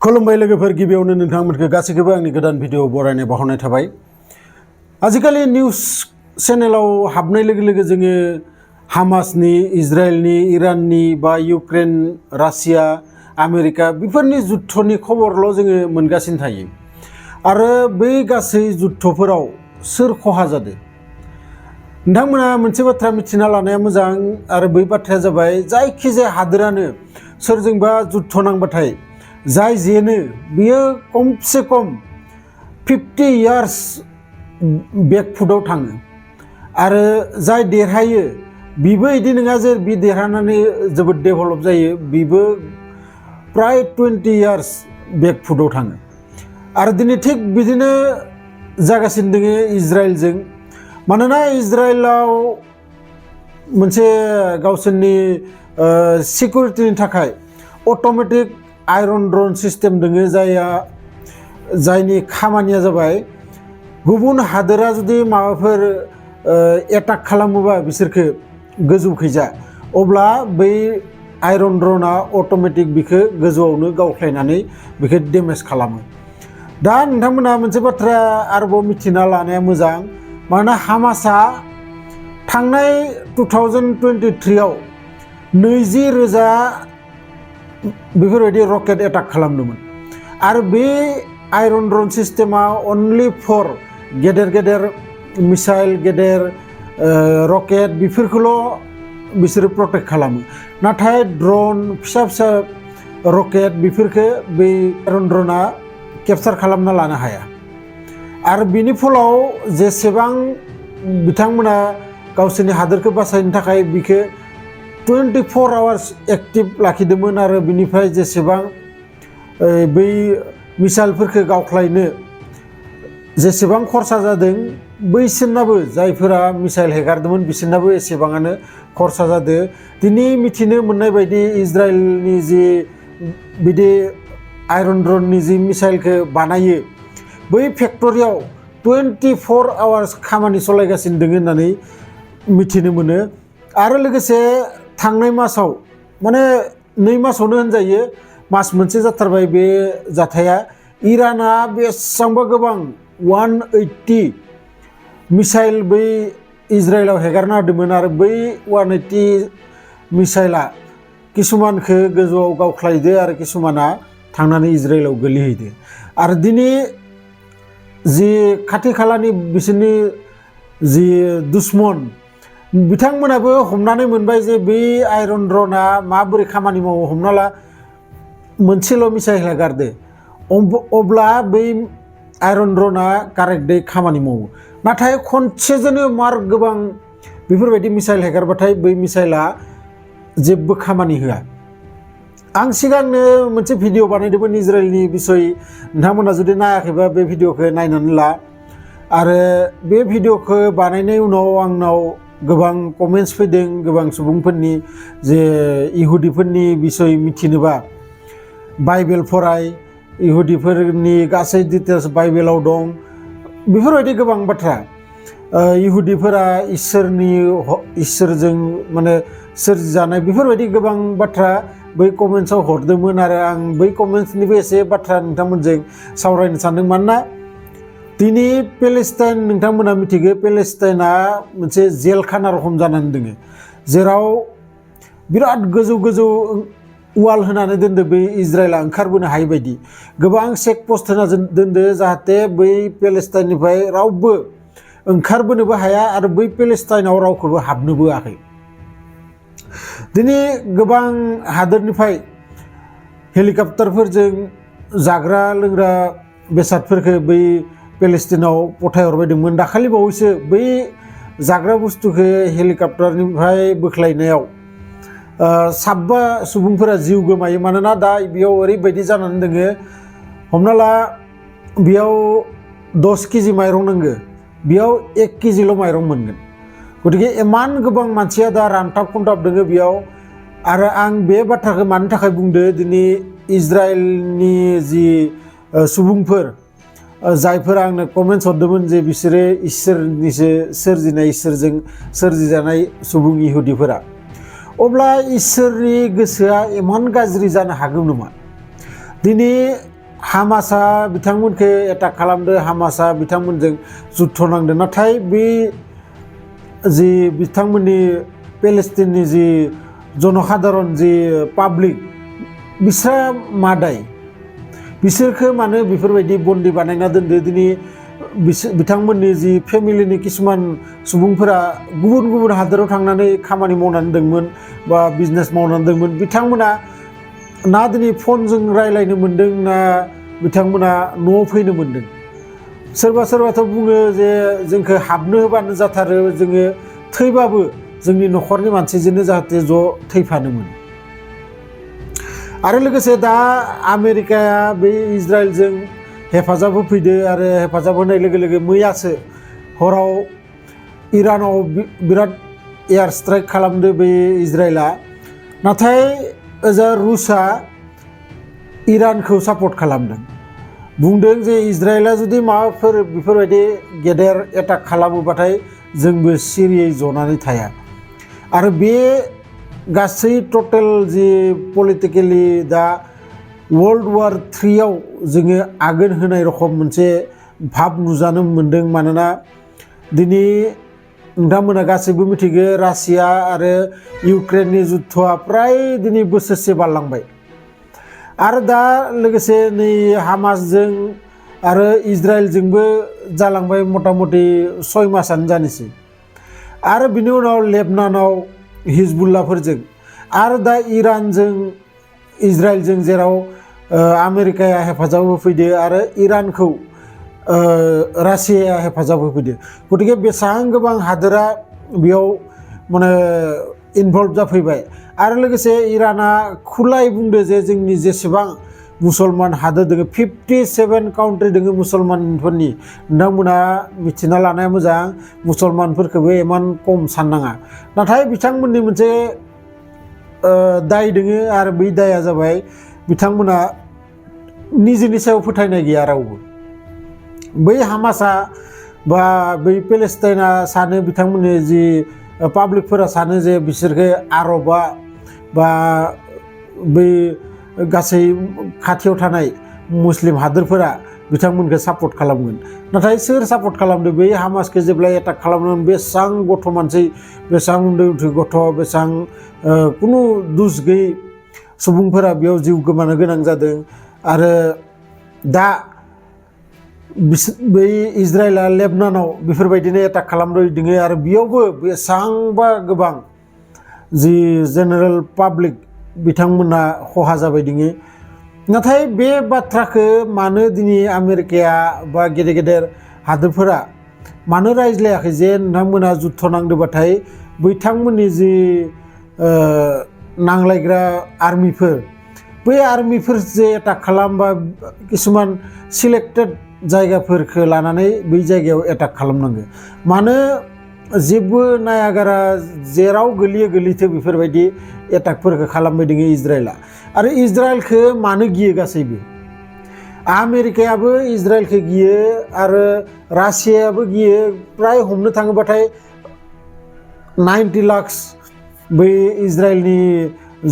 खुलुमबाय लोगोफोर गिबियावनो नोंथांमोनखौ गासैखौबो आंनि गोदान भिडिअ बरायनाय बावहरनाय थाबाय। आजिखालि निउस चेनेलाव हाबनाय लोगो लोगो जोङो हामासनि, इजराइलनि, इराननि बा इउक्रेन, रासिया, आमेरिका बेफोरनि जुद्धनि खबरल' जोङो मोनगासिनो थायो। आरो बै गासै जुद्धफोराव सोर खहा जादों नोंथांमोना मोनसे बाथ्रा मिथिना लानाया मोजां। आरो बै बाथ्राया जाबाय जायखिजाया हादोरानो सोरजोंबा जुद्ध नांबाथाय जाय जेनो बियो खमसे खम 50 इयार्स बेकफुटाव थाङो आरो जाय देरहायो बिबो इदि नङा जे बि देरहानानै जोबोद डेभेलप जायो, बिबो प्राय 20 इयार्स बेकफुटाव थाङो। आरो दिनै थिग बिदिनो जागासिनो दङ इजराइलजों। मानोना इजराइलाव मोनसे गावसोरनि सिकिउरिटिनि थाखाय अट'मेटिक आयरन ड्रन सिस्टेम दोङो, जायनि खामानिया जाबाय गुबुन हादोरा जुदि माबाफोर एटाक खालामोबा बिसोरखो गोजौखैजा, अब्ला बै आयरन ड्रना अट'मेटिक बिखौ गोजौआवनो गावख्लायनानै बिखौ डेमेज खालामो। दा नोंथांमोना मोनसे बाथ्रा आरोबाव मिथिना लानाया मोजां। मानोना हामासआ थांनाय 2023 आव 20,000 बेफोरबायदि रकेट एटाक खालामदोंमोन। आरो बे आयरन ड्रन सिस्टेमा अनलि फर गेदेर गेदेर मिसाइल, गेदेर रकेट बेफोरखौल' बिसोरो प्रटेक्ट खालामो। नाथाय ड्रन फिसा फिसा रकेट बेफोरखौ बै आयरन ड्रना केपचार खालामना लानो हाया। आरो बिनि फलाव जेसेबां बिथांमोना गावसोरनि हादोरखौ बासायनो थाखाय बिखौ 24 आवार्स एक्टिभ लाखिदोंमोन। आरो बिनिफ्राय जेसेबां बै मिसाइलफोरखौ गावख्लायनो जेसेबां खरसा जादों, बैसोरनाबो जायफोरा मिसाइल हेगारदोंमोन बिसोरनाबो एसेबाङानो खरसा जादों। दिनै मिथिनो मोननाय बायदि इजराइलनि जि बिदि आयरन ड्रननि जि मिसाइलखौ बानायो, बै फेक्टरियाव 24 आवार्स खामानि सालायगासिनो दङ होननानै मिथिनो मोनो। आरो लोगोसे थांनाय मासाव, माने 2 मासावनो होनजायो, मास मोनसे जाथारबाय बे जाथाया, इराना बेसेबांबा गोबां 180 मिसाइल बै इजराइलाव हेगारना होदोंमोन। आरो बै 180 मिसाइला किसुमानखौ गोजौआव गावख्लायदो आरो किसुमाना थांनानै इजराइलाव गोलैहैदो। आरो दिनै जि खाथि खालानि बिसोरनि जि दुश्मन बिथांमोनाबो हमनानै मोनबाय जे बे आयरन ड्रना माबोरै खामानि मावो। हमना ला मोनसेल' मिसाइल हेगारदो, अब्ला बै आयरन ड्रना कारेक्टयै खामानि मावो। नाथाय खनसेजोंनो मार गोबां बेफोरबायदि मिसाइल हेगारबाथाय बै मिसाइला जेबो खामानि होआ। आं सिगांनो मोनसे भिडिअ बानायदोंमोन इजराइलनि बिसय, नोंथांमोना जुदि नायाखैबा बे भिडिअखौ नायनानै ला। आरो बे भिडिअखौ बानायनाय उनाव आंनाव गोबां कमेन्ट्स फैदों गोबां सुबुंफोरनि, जे इहुदिफोरनि बिसय मिथिनोबा बाइबेल फराय, इहुदिफोरनि गासै डिटेल्स बाइबेलाव दं, बेफोरबायदि गोबां बाथ्रा। इहुदिफोरा इसोरजों माने सोरजिजानाय बेफोरबायदि गोबां बाथ्रा बै कमेन्ट्सआव हरदोंमोन। आरो आं बै कमेन्ट्सनिबो एसे बाथ्रा नोंथांमोनजों सावरायनो सानदों। मानोना दिनै पेलेस्टाइन, नोंथांमोना मिथिगौ पेलेस्टाइना मोनसे जेलखाना रखम जानानै दङ, जेराव बिराद गोजौ गोजौ वाल होनानै दोनदो बै इजराइला ओंखारबोनो हायै बायदि। गोबां चेक पस्ट होना दोनदो जाहाथे बै पेलेस्टाइननिफ्राय रावबो ओंखारबोनोबो हाया आरो बै पेलेस्टाइनाव रावखौबो हाबनोबो होआखै। दिनै गोबां हादोरनिफ्राय हेलिकप्टारफोरजों जाग्रा लोंग्रा बेसादफोरखौ बै पेलेस्टाइनाव पठायहरबायदोंमोन। दाखालि बावैसो बै जाग्रा बुस्थुखौ हेलिकप्टारनिफ्राय बोख्लायनायाव 7 सुबुंफोरा जिउ गोमायो। मानोना दा बेयाव ओरैबायदि जानानै दोङो, हमना ला बेयाव 10 केजि माइरं नांगो, बेयाव 1 केजिल' माइरं मोनगोन। गतिके इमान गोबां मानसिया दा रानथाब खुंथाब दोङो बेयाव। आरो आं बे बाथ्राखौ मानि थाखाय बुंदो, दिनै इजराइलनि जि सुबुंफोर जायफोरा आंनो कमेन्ट्स हरदोंमोन जे बिसोरो इसोरनिसो सोरजिनाय, इसोरजों सोरजिजानाय सुबुं इहुदिफोरा, अब्ला इसोरनि गोसोआ इमान गाज्रि जानो हागौ नामा? दिनै हामासा बिथांमोनखौ एटाक खालामदो हामासा बिथांमोनजों जुद्ध नांदो नाथाय बे जि बिथांमोननि पेलेस्टिननि जि जनसाधारन जि पाब्लिक बिसोर मादाय बिसोरखौ मानो बेफोरबायदि बन्दी बानायना दोनदो दिनै बिथांमोननि जि फेमिलिनि किसुमान सुबुंफोरा गुबुन गुबुन हादोराव थांनानै खामानि मावनानै दंमोन बा बिजनेस मावनानै दंमोन बिथांमोना ना दिनै फनजों रायलायनो मोन्दों ना बिथांमोना न'आव फैनो मोन्दों सोरबा सोरबाथ' बुङो जे जोंखौ हाबनो होबानो जाथारो जोङो थैबाबो जोंनि न'खरनि मानसिजोंनो जाहाथे ज' थैफानो मोनो आरो लोगोसे दा आमेरिकाया बे इजराइलजों हेफाजाब होफैदो आरो हेफाजाब होनाय लोगो लोगो मैयासो हराव इरानाव बिराद एयार स्ट्राइक खालामदो बे इजराइला नाथाय ओजा रुसआ इरानखौ सापर्ट खालामदों बुंदों जे इजराइला जुदि माबाफोर बेफोरबायदि गेदेर एटाक खालामोबाथाय जोंबो सिरियै जनानै थाया आरो बे गासै टटेल जि पलिटिकेलि दा वर्ल्ड वार 3 जोङो आगोन होनाय रखम मोनसे भाब नुजानो मोन्दों मानोना दिनै नोंथांमोना गासैबो मिथिगौ रासिया आरो इउक्रेननि जुद्धआ प्राय दिनै बोसोरसे बारलांबाय आरो दा लोगोसे नै हामासजों आरो इजराइलजोंबो जालांबाय मथा मथि 6 मासानो जानोसै आरो बिनि उनाव लेबनानाव हिजबुल्लाहफोरजों आरो दा इरानजों इजराइलजों जेराव आमेरिकाया हेफाजाब होफैदो आरो इरानखौ रासियाया हेफाजाब होफैदो गतिके बेसेबां गोबां हादोरा बेयाव माने इनभल्भ जाफैबाय आरो लोगोसे इराना खुलाय बुंदो जे जोंनि जेसेबां मुसलमान हादोर दङ 57 काउन्ट्रि दङ मुसलमानफोरनि नोंथांमोना मिथिना लानाया मोजां मुसलमानफोरखौबो इमान खम साननाङा नाथाय बिथांमोननि मोनसे दाय दङ आरो बै दाया जाबाय बिथांमोना निजेनि सायाव फोथायनाय गैया रावबो बै हामासा बा बै पेलेस्टाइना सानो बिथांमोननि जि पाब्लिकफोरा सानो जे बिसोरखौ आरबा बा बै गासै खाथियाव थानाय मुस्लिम हादोरफोरा बिथांमोनखौ सापर्ट खालामगोन नाथाय सोर सापर्ट खालामदों बै हामासखौ जेब्ला एटाक खालामदोंमोन बेसेबां गथ' मानसि बेसेबां उन्दै उन्दै गथ' बेसेबां कुनु दुस गैयै सुबुंफोरा बेयाव जिउ गोमानो गोनां जादों आरो दा बै इजराइला लेबनानाव बेफोरबायदिनो एटाक खालामदों आरो बेयावबो बेसेबांबा गोबां जि जेनेरेल पाब्लिक बिथांमोना खहा जाबाय दङ नाथाय बे बाथ्राखौ मानो दिनै आमेरिकाया बा गेदेर गेदेर हादोरफोरा मानो रायज्लायाखै जे नोंथांमोना जुद्ध नांदोंबाथाय बिथांमोननि जि नांलायग्रा आर्मिफोर बै आर्मिफोर जे एटाक खालामबा किसुमान सिलेक्टेड जायगाफोरखौ लानानै बै जायगायाव एटाक खालामनांगौ मानो जेबो नायागारा जेराव गोलैथो बेफोरबायदि एटाकफोरखौ खालामबाय दङ इजराइला आरो इजराइलखौ मानो गियो गासैबो आमेरिकायाबो इजराइलखौ गियो आरो रासियायाबो गियो प्राय हमनो थाङोबाथाय 90 लाख बै इजराइलनि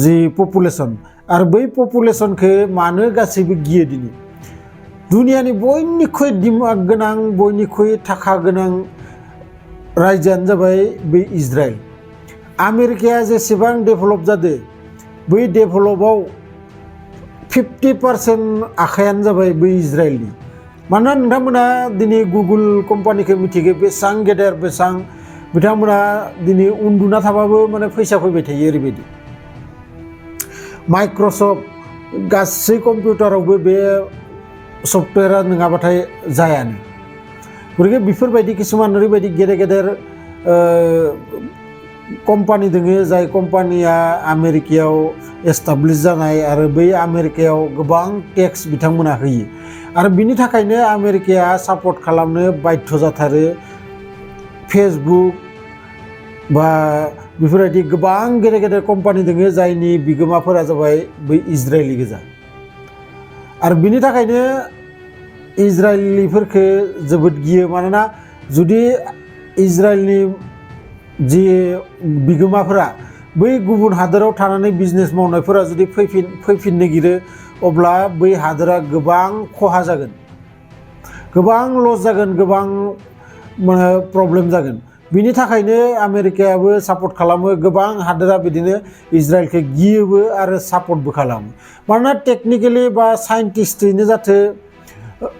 जि पपुलेसन आरो बै पपुलेसनखौ मानो गासैबो गियो दिनै दुनियानि बयनिख्रुइ दिमाग गोनां बयनिख्रुइ थाखा गोनां रायजोआनो जाबाय बै इजराइल आमेरिकाया जेसेबां डेभेलप जादों बै डेभेलपआव 50% आखायानो जाबाय बै इजराइलनि मानोना नोंथांमोना दिनै गुगोल कम्पानिखौ मिथिगौ बेसेबां गेदेर बेसेबां बिथांमोना दिनै उन्दुना थाबाबो माने फैसा फैबाय थायो ओरैबायदि माइक्रसफ्ट गासै कम्पिउटारावबो बे सफ्टवेरा नङाबाथाय जायानो गतिके बेफोरबायदि किसुमान ओरैबायदि गेदेर गेदेर कम्पानि दङ जाय कम्पानिया आमेरिकायाव एस्टाब्लिश जानाय आरो बै आमेरिकायाव गोबां टेक्स बिथांमोना होयो आरो बिनि थाखायनो आमेरिकाया सापर्ट खालामनो बाध्य जाथारो फेसबुक बा बेफोरबायदि गोबां गेदेर गेदेर कम्पानि दङ जायनि बिगोमाफोरा जाबाय बै इजराइलि गोजा आरो बिनि थाखायनो इजराइलिफोरखौ जोबोद गियो मानोना जुदि इजराइलनि जि बिगोमाफोरा बै गुबुन हादोराव थानानै बिजनेस मावनायफोरा जुदि फैफिननो गिरो अब्ला बै हादोरा गोबां खहा जागोन, गोबां लस जागोन, गोबां प्रब्लेम जागोन। बिनि थाखायनो आमेरिकायाबो सापर्ट खालामो, गोबां हादोरा बिदिनो इजराइलखौ गियोबो आरो सापर्टबो खालामो। मानोना टेकनिकेलि बा साइन्टिस्टैनो जाथो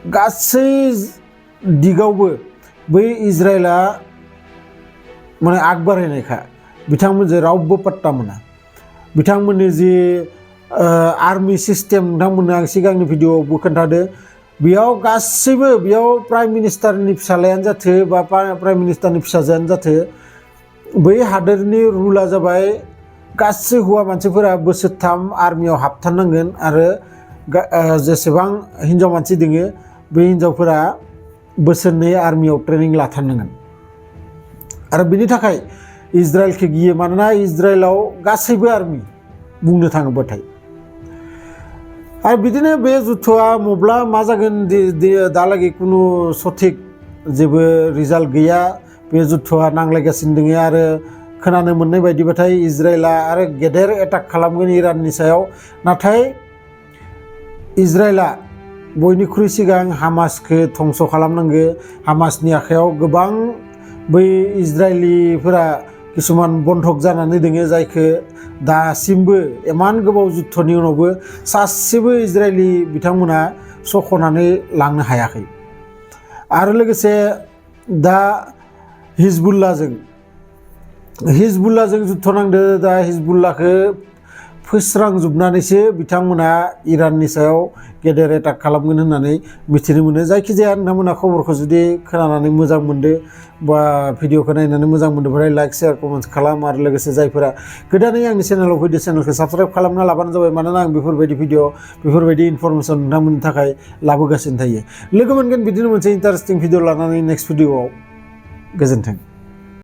गासै दिगावबो बै इजराइला माने आग बारायनायखा, बिथांमोनजों रावबो पात्ता मोना। बिथांमोननि जि आर्मि सिस्टेम, नोंथांमोननो आं सिगांनि भिडिअआवबो खोन्थादो, बेयाव गासैबो, बेयाव प्राइम मिनिस्टारनि फिसालायानो जाथो बा प्राइम मिनिस्टारनि फिसाजोआनो जाथो, बै हादोरनि रुला जाबाय गासै हौवा मानसिफोरा बोसोरथाम आर्मियाव हाबथारनांगोन आरो जेसेबां हिन्जाव मानसि दोङो बे हिन्जावफोरा बोसोरनै आर्मियाव ट्रेनिं लाथारनांगोन। आरो बिनि थाखाय इजराइलखौ गियो, मानोना इजराइलाव गासैबो आर्मि बुंनो थाङोबाथाय। आरो बिदिनो बे जुद्धआ मब्ला मा जागोन दालागै खुनु सঠিक जेबो रिजाल्ट गैया। बे जुद्धआ नांलायगासिनो दङ आरो खोनानो मोननाय बायदिबाथाय इजराइला आरो गेदेर एटाक खालामगोन इराननि सायाव। नाथाय इजराइला बयनिख्रुइ सिगां हामासखौ धंस खालामनांगो। हामासनि आखायाव गोबां बै इजराइलिफोरा किसुमान बन्धक जानानै दोङो, जायखौ दासिमबो इमान गोबाव जुद्धनि उनावबो सासेबो इजराइलि बिथांमोना सख'नानै लांनो हायाखै। आरो लोगोसे दा हिजबुल्लाहजों जुद्ध नांदो। दा हिजबुल्लाहखौ फोस्रांजोबनानैसो बिथांमोना इराननि सायाव गेदेर एटाक खालामगोन होननानै मिथिनो मोनो। जायखिजाया नोंथांमोना खबरखौ जुदि खोनानानै मोजां मोनदो बा भिडिअखौ नायनानै मोजां मोनदोंबाथाय लाइक शेयार कमेन्ट खालाम। आरो लोगोसे जायफोरा गोदानै आंनि चेनेलाव फैदो, चेनेलखौ साबस्क्राइब खालामना लाबानो जाबाय। मानोना आं बेफोरबायदि भिडिअ, बेफोरबायदि इनफरमेसन नोंथांमोननि थाखाय लाबोगासिनो थायो। लोगो मोनगोन बिदिनो मोनसे इन्टारेस्टिं भिडिअ लानानै नेक्स्ट भिडिअआव। गोजोन्थों।